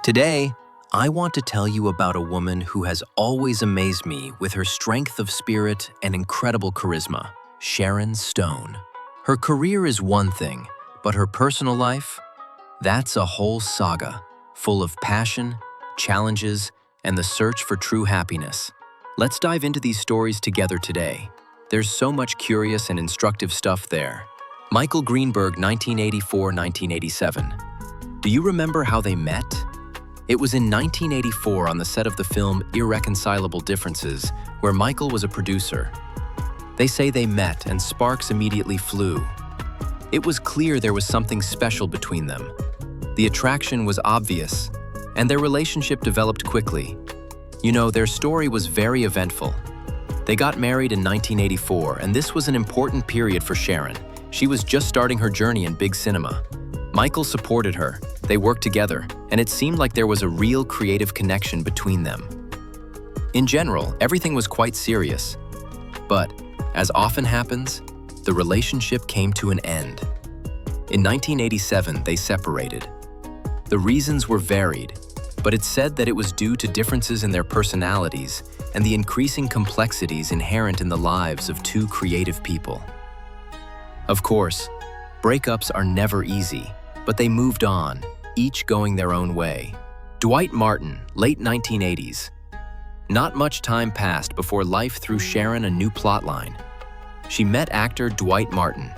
Today, I want to tell you about a woman who has always amazed me with her strength of spirit and incredible charisma, Sharon Stone. Her career is one thing, but her personal life? That's a whole saga, full of passion, challenges, and the search for true happiness. Let's dive into these stories together today. There's so much curious and instructive stuff there. Michael Greenburg, 1984-1987. Do you remember how they met? It was in 1984 on the set of the film Irreconcilable Differences, where Michael was a producer. They say they met and sparks immediately flew. It was clear there was something special between them. The attraction was obvious, and their relationship developed quickly. You know, their story was very eventful. They got married in 1984, and this was an important period for Sharon. She was just starting her journey in big cinema. Michael supported her, they worked together, and it seemed like there was a real creative connection between them. In general, everything was quite serious. But, as often happens, the relationship came to an end. In 1987, they separated. The reasons were varied, but it's said that it was due to differences in their personalities and the increasing complexities inherent in the lives of two creative people. Of course, breakups are never easy, but they moved on, each going their own way. Dwight Martin, late 1980s. Not much time passed before life threw Sharon a new plotline. She met actor Dwight Martin.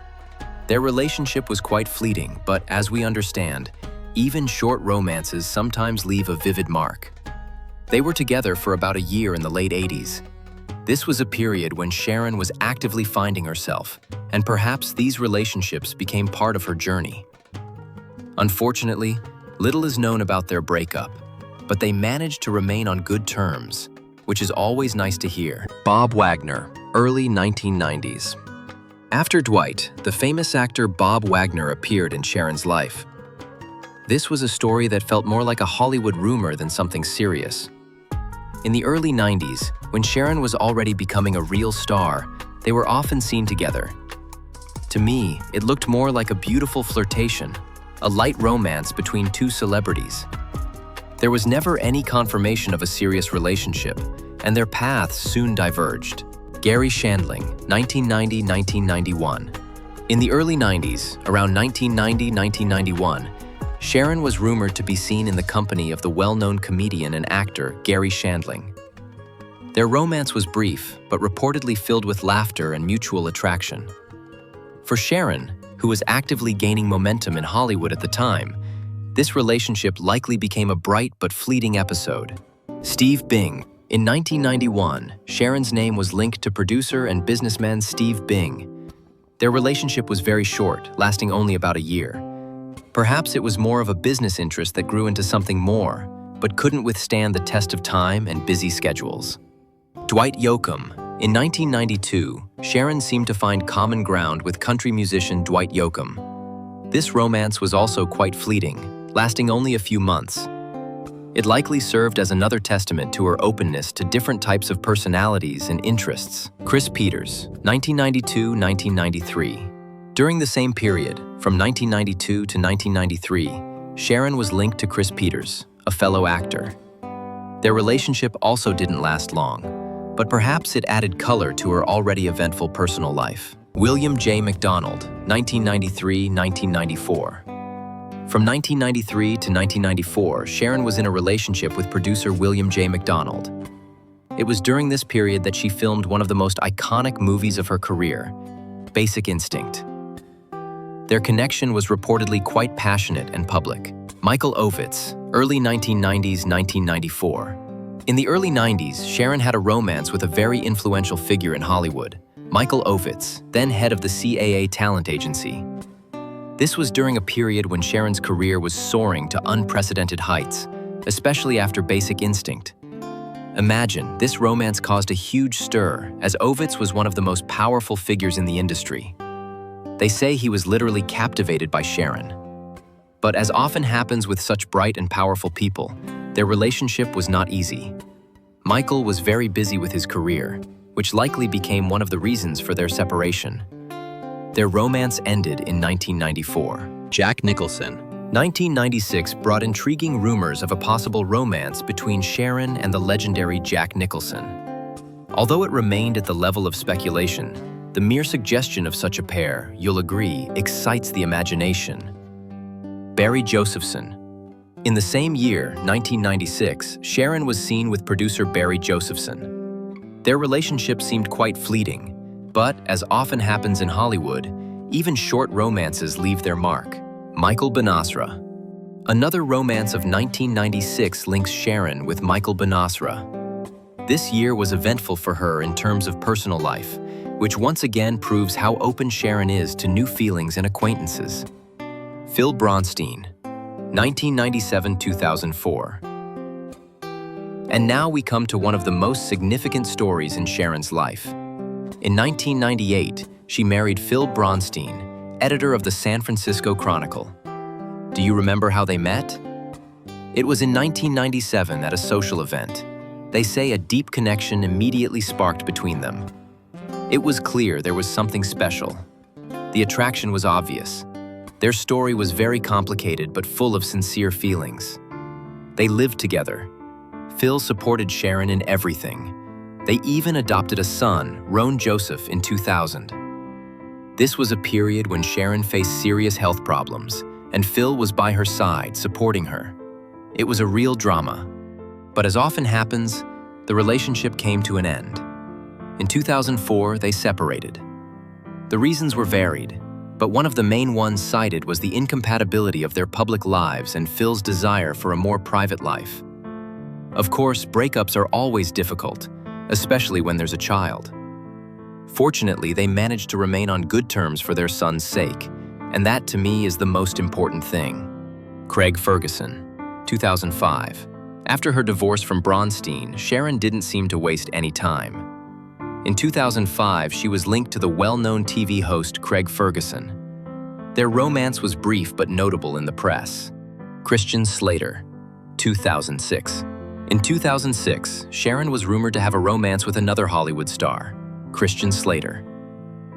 Their relationship was quite fleeting, but as we understand, even short romances sometimes leave a vivid mark. They were together for about a year in the late 80s. This was a period when Sharon was actively finding herself, and perhaps these relationships became part of her journey. Unfortunately, little is known about their breakup, but they managed to remain on good terms, which is always nice to hear. Bob Wagner, early 1990s. After Dwight, the famous actor Bob Wagner appeared in Sharon's life. This was a story that felt more like a Hollywood rumor than something serious. In the early 90s, when Sharon was already becoming a real star, they were often seen together. To me, it looked more like a beautiful flirtation, a light romance between two celebrities. There was never any confirmation of a serious relationship, and their paths soon diverged. Garry Shandling, 1990-1991. In the early 90s, around 1990-1991, Sharon was rumored to be seen in the company of the well-known comedian and actor Garry Shandling. Their romance was brief, but reportedly filled with laughter and mutual attraction. For Sharon, who was actively gaining momentum in Hollywood at the time, this relationship likely became a bright but fleeting episode. Steve Bing. In 1991, Sharon's name was linked to producer and businessman Steve Bing. Their relationship was very short, lasting only about a year. Perhaps it was more of a business interest that grew into something more, but couldn't withstand the test of time and busy schedules. Dwight Yoakam. In 1992, Sharon seemed to find common ground with country musician Dwight Yoakam. This romance was also quite fleeting, lasting only a few months. It likely served as another testament to her openness to different types of personalities and interests. Chris Peters, 1992-1993. During the same period, from 1992 to 1993, Sharon was linked to Chris Peters, a fellow actor. Their relationship also didn't last long, but perhaps it added color to her already eventful personal life. William J. McDonald, 1993-1994. From 1993 to 1994, Sharon was in a relationship with producer William J. McDonald. It was during this period that she filmed one of the most iconic movies of her career, Basic Instinct. Their connection was reportedly quite passionate and public. Michael Ovitz, early 1990s-1994. In the early 90s, Sharon had a romance with a very influential figure in Hollywood, Michael Ovitz, then head of the CAA talent agency. This was during a period when Sharon's career was soaring to unprecedented heights, especially after Basic Instinct. Imagine, this romance caused a huge stir, as Ovitz was one of the most powerful figures in the industry. They say he was literally captivated by Sharon. But as often happens with such bright and powerful people, their relationship was not easy. Michael was very busy with his career, which likely became one of the reasons for their separation. Their romance ended in 1994. Jack Nicholson, 1996 brought intriguing rumors of a possible romance between Sharon and the legendary Jack Nicholson. Although it remained at the level of speculation, the mere suggestion of such a pair, you'll agree, excites the imagination. Barry Josephson. In the same year, 1996, Sharon was seen with producer Barry Josephson. Their relationship seemed quite fleeting, but as often happens in Hollywood, even short romances leave their mark. Michael Banasra. Another romance of 1996 links Sharon with Michael Banasra. This year was eventful for her in terms of personal life, which once again proves how open Sharon is to new feelings and acquaintances. Phil Bronstein, 1997-2004. And now we come to one of the most significant stories in Sharon's life. In 1998, she married Phil Bronstein, editor of the San Francisco Chronicle. Do you remember how they met? It was in 1997 at a social event. They say a deep connection immediately sparked between them. It was clear there was something special. The attraction was obvious. Their story was very complicated but full of sincere feelings. They lived together. Phil supported Sharon in everything. They even adopted a son, Roan Joseph, in 2000. This was a period when Sharon faced serious health problems, and Phil was by her side, supporting her. It was a real drama. But as often happens, the relationship came to an end. In 2004, they separated. The reasons were varied, but one of the main ones cited was the incompatibility of their public lives and Phil's desire for a more private life. Of course, breakups are always difficult, especially when there's a child. Fortunately, they managed to remain on good terms for their son's sake, and that to me is the most important thing. Craig Ferguson, 2005. After her divorce from Bronstein, Sharon didn't seem to waste any time. In 2005, she was linked to the well-known TV host Craig Ferguson. Their romance was brief but notable in the press. Christian Slater, 2006. In 2006, Sharon was rumored to have a romance with another Hollywood star, Christian Slater.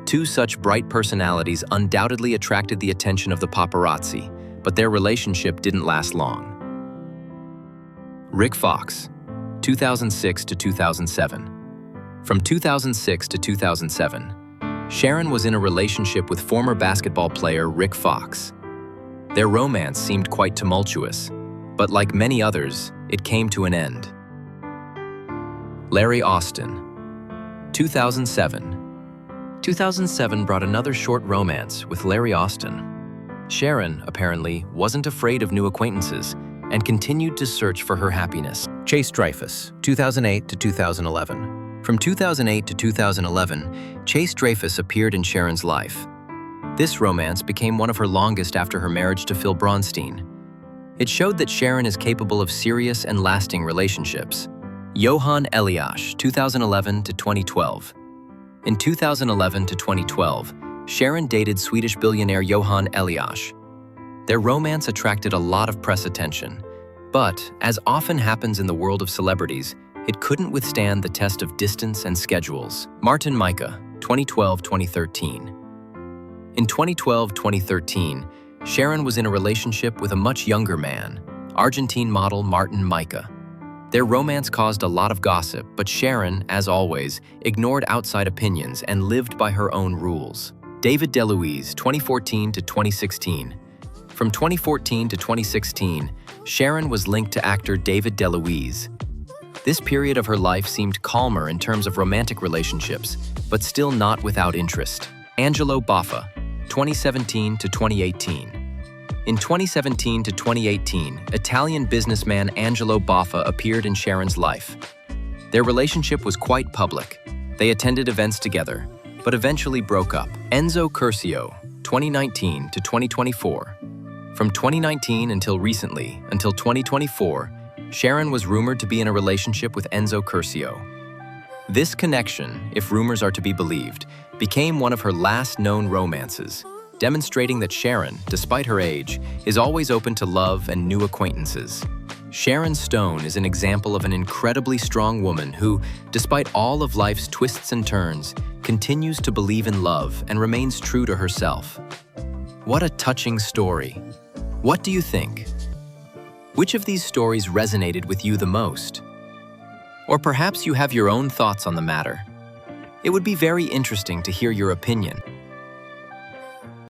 Two such bright personalities undoubtedly attracted the attention of the paparazzi, but their relationship didn't last long. Rick Fox, 2006 to 2007. From 2006 to 2007, Sharon was in a relationship with former basketball player Rick Fox. Their romance seemed quite tumultuous, but like many others, it came to an end. Larry Austin, 2007. 2007 brought another short romance with Larry Austin. Sharon, apparently, wasn't afraid of new acquaintances and continued to search for her happiness. Chase Dreyfus, 2008 to 2011. From 2008 to 2011, Chase Dreyfus appeared in Sharon's life. This romance became one of her longest after her marriage to Phil Bronstein. It showed that Sharon is capable of serious and lasting relationships. Johan Eliash, 2011 to 2012. In 2011 to 2012, Sharon dated Swedish billionaire Johan Eliash. Their romance attracted a lot of press attention, but, as often happens in the world of celebrities, it couldn't withstand the test of distance and schedules. Martin Micah, 2012-2013. In 2012-2013, Sharon was in a relationship with a much younger man, Argentine model Martin Micah. Their romance caused a lot of gossip, but Sharon, as always, ignored outside opinions and lived by her own rules. David DeLuise, 2014-2016. From 2014 to 2016, Sharon was linked to actor David DeLuise. This period of her life seemed calmer in terms of romantic relationships, but still not without interest. Angelo Boffa, 2017 to 2018. In 2017 to 2018, Italian businessman Angelo Boffa appeared in Sharon's life. Their relationship was quite public. They attended events together, but eventually broke up. Enzo Curcio, 2019 to 2024. From 2019 until recently, until 2024, Sharon was rumored to be in a relationship with Enzo Curcio. This connection, if rumors are to be believed, became one of her last known romances, demonstrating that Sharon, despite her age, is always open to love and new acquaintances. Sharon Stone is an example of an incredibly strong woman who, despite all of life's twists and turns, continues to believe in love and remains true to herself. What a touching story. What do you think? Which of these stories resonated with you the most? Or perhaps you have your own thoughts on the matter. It would be very interesting to hear your opinion.